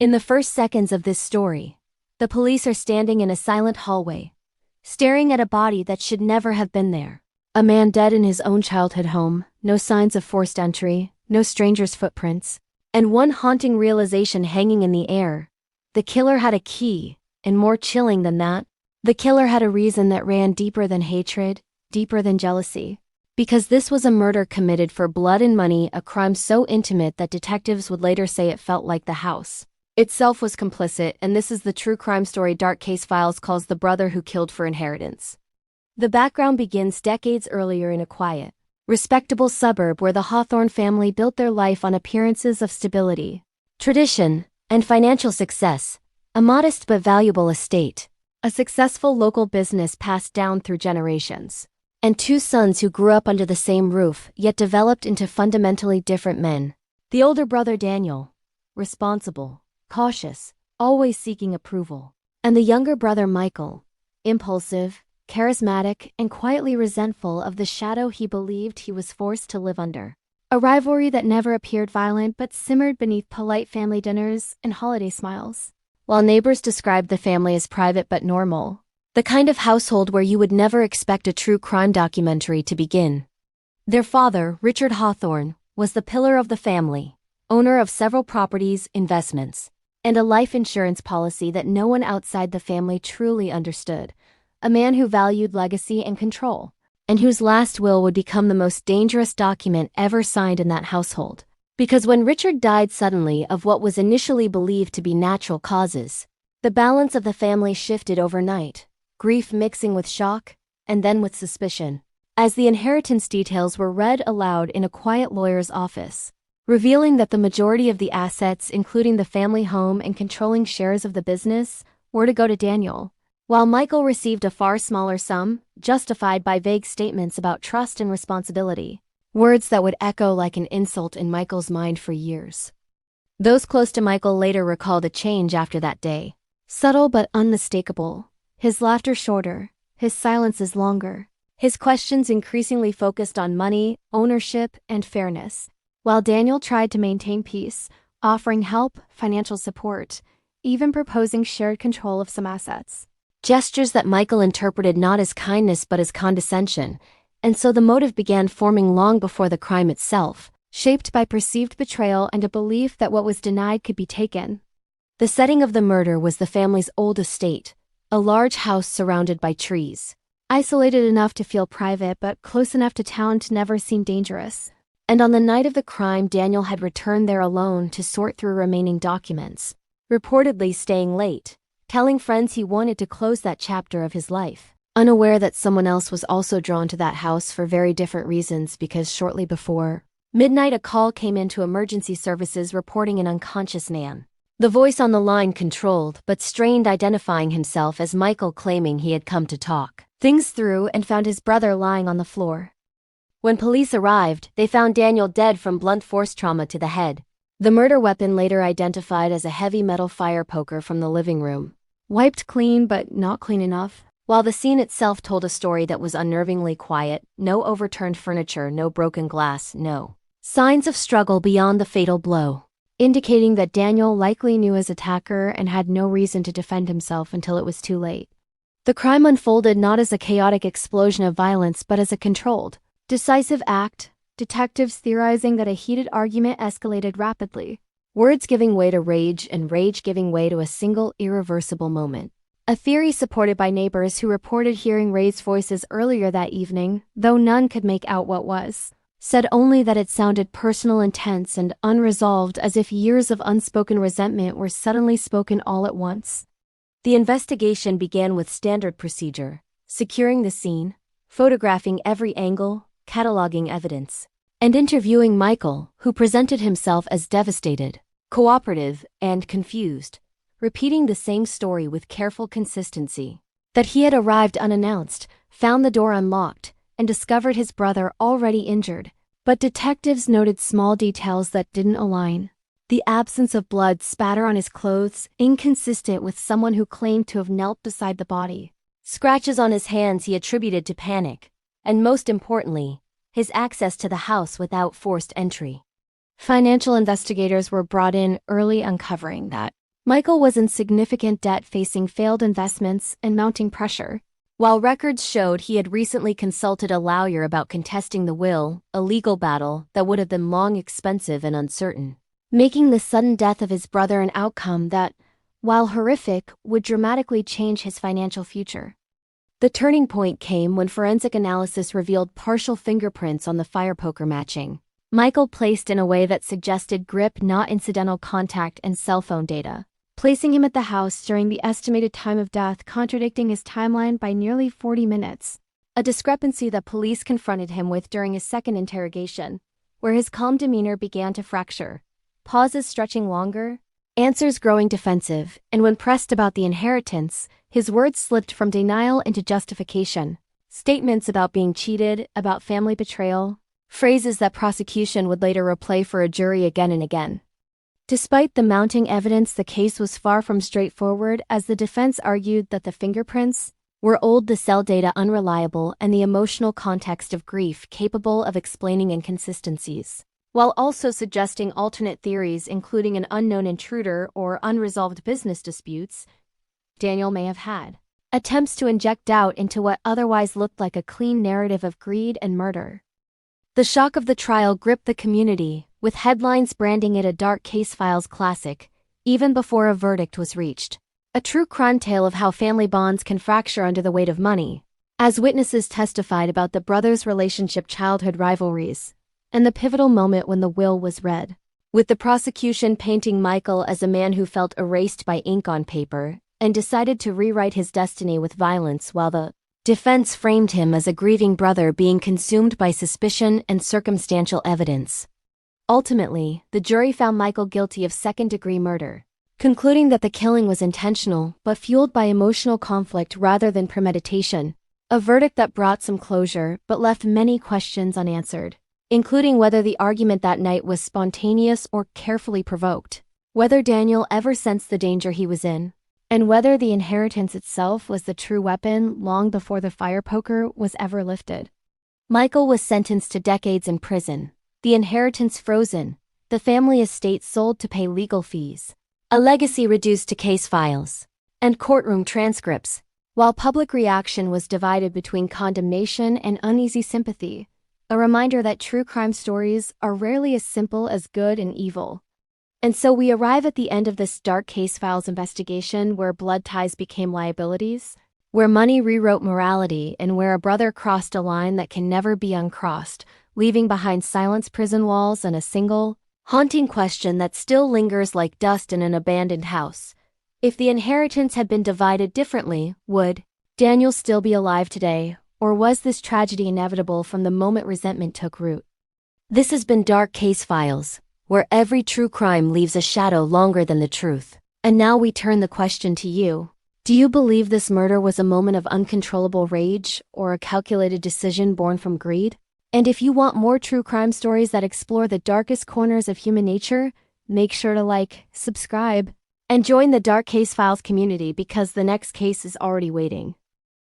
In the first seconds of this story, the police are standing in a silent hallway, staring at a body that should never have been there. A man dead in his own childhood home, no signs of forced entry, no stranger's footprints, and one haunting realization hanging in the air. The killer had a key, and more chilling than that, the killer had a reason that ran deeper than hatred, deeper than jealousy. Because this was a murder committed for blood and money, a crime so intimate that detectives would later say it felt like the house itself was complicit, and this is the true crime story Dark Case Files calls The Brother Who Killed for Inheritance. The background begins decades earlier in a quiet, respectable suburb where the Hawthorne family built their life on appearances of stability, tradition, and financial success, a modest but valuable estate, a successful local business passed down through generations, and two sons who grew up under the same roof yet developed into fundamentally different men. The older brother Daniel, responsible, cautious, always seeking approval, and the younger brother Michael, impulsive, charismatic, and quietly resentful of the shadow he believed he was forced to live under. A rivalry that never appeared violent but simmered beneath polite family dinners and holiday smiles. While neighbors described the family as private but normal, the kind of household where you would never expect a true crime documentary to begin. Their father, Richard Hawthorne, was the pillar of the family, owner of several properties, investments, and a life insurance policy that no one outside the family truly understood. A man who valued legacy and control, and whose last will would become the most dangerous document ever signed in that household. Because when Richard died suddenly of what was initially believed to be natural causes, the balance of the family shifted overnight, grief mixing with shock, and then with suspicion. As the inheritance details were read aloud in a quiet lawyer's office, revealing that the majority of the assets, including the family home and controlling shares of the business, were to go to Daniel, while Michael received a far smaller sum, justified by vague statements about trust and responsibility, words that would echo like an insult in Michael's mind for years. Those close to Michael later recalled a change after that day. Subtle but unmistakable, his laughter shorter, his silences longer, his questions increasingly focused on money, ownership, and fairness, while Daniel tried to maintain peace, offering help, financial support, even proposing shared control of some assets. Gestures that Michael interpreted not as kindness but as condescension, and so the motive began forming long before the crime itself, shaped by perceived betrayal and a belief that what was denied could be taken. The setting of the murder was the family's old estate, a large house surrounded by trees, isolated enough to feel private but close enough to town to never seem dangerous. And on the night of the crime, Daniel had returned there alone to sort through remaining documents, reportedly staying late, telling friends he wanted to close that chapter of his life, unaware that someone else was also drawn to that house for very different reasons because shortly before midnight a call came into emergency services reporting an unconscious Nan. The voice on the line controlled but strained, identifying himself as Michael, claiming he had come to talk things through and found his brother lying on the floor. When police arrived, they found Daniel dead from blunt force trauma to the head. The murder weapon, later identified as a heavy metal fire poker from the living room, wiped clean but not clean enough, while the scene itself told a story that was unnervingly quiet. No overturned furniture, no broken glass, no signs of struggle beyond the fatal blow, indicating that Daniel likely knew his attacker and had no reason to defend himself until it was too late. The crime unfolded not as a chaotic explosion of violence but as a controlled, decisive act, detectives theorizing that a heated argument escalated rapidly, words giving way to rage and rage giving way to a single irreversible moment. A theory supported by neighbors who reported hearing raised voices earlier that evening, though none could make out what was said, only that it sounded personal, intense, and unresolved, as if years of unspoken resentment were suddenly spoken all at once. The investigation began with standard procedure, securing the scene, photographing every angle, cataloging evidence, and interviewing Michael, who presented himself as devastated, cooperative, and confused, repeating the same story with careful consistency, that he had arrived unannounced, found the door unlocked, and discovered his brother already injured. But detectives noted small details that didn't align. The absence of blood spatter on his clothes, inconsistent with someone who claimed to have knelt beside the body. Scratches on his hands he attributed to panic, and most importantly, his access to the house without forced entry. Financial investigators were brought in early, uncovering that Michael was in significant debt, facing failed investments and mounting pressure. While records showed he had recently consulted a lawyer about contesting the will, a legal battle that would have been long, expensive, and uncertain, making the sudden death of his brother an outcome that, while horrific, would dramatically change his financial future. The turning point came when forensic analysis revealed partial fingerprints on the fire poker matching Michael placed in a way that suggested grip, not incidental contact, and cell phone data, placing him at the house during the estimated time of death, contradicting his timeline by nearly 40 minutes, a discrepancy that police confronted him with during his second interrogation, where his calm demeanor began to fracture, pauses stretching longer, answers growing defensive, and when pressed about the inheritance, his words slipped from denial into justification, statements about being cheated, about family betrayal, phrases that prosecution would later replay for a jury again and again. Despite the mounting evidence, the case was far from straightforward, as the defense argued that the fingerprints were old, the cell data unreliable, and the emotional context of grief capable of explaining inconsistencies, while also suggesting alternate theories, including an unknown intruder or unresolved business disputes Daniel may have had. Attempts to inject doubt into what otherwise looked like a clean narrative of greed and murder. The shock of the trial gripped the community, with headlines branding it a dark case files classic, even before a verdict was reached. A true crime tale of how family bonds can fracture under the weight of money, as witnesses testified about the brothers' relationship, childhood rivalries, and the pivotal moment when the will was read. With the prosecution painting Michael as a man who felt erased by ink on paper and decided to rewrite his destiny with violence, while the defense framed him as a grieving brother being consumed by suspicion and circumstantial evidence. Ultimately, the jury found Michael guilty of second-degree murder, concluding that the killing was intentional but fueled by emotional conflict rather than premeditation, a verdict that brought some closure but left many questions unanswered, including whether the argument that night was spontaneous or carefully provoked, whether Daniel ever sensed the danger he was in, and whether the inheritance itself was the true weapon long before the fire poker was ever lifted. Michael was sentenced to decades in prison, the inheritance frozen, the family estate sold to pay legal fees, a legacy reduced to case files and courtroom transcripts, while public reaction was divided between condemnation and uneasy sympathy, a reminder that true crime stories are rarely as simple as good and evil. And so we arrive at the end of this dark case files investigation, where blood ties became liabilities, where money rewrote morality, and where a brother crossed a line that can never be uncrossed, leaving behind silence, prison walls, and a single, haunting question that still lingers like dust in an abandoned house. If the inheritance had been divided differently, would Daniel still be alive today, or was this tragedy inevitable from the moment resentment took root? This has been Dark Case Files, where every true crime leaves a shadow longer than the truth. And now we turn the question to you. Do you believe this murder was a moment of uncontrollable rage, or a calculated decision born from greed? And if you want more true crime stories that explore the darkest corners of human nature, make sure to like, subscribe, and join the Dark Case Files community, because the next case is already waiting.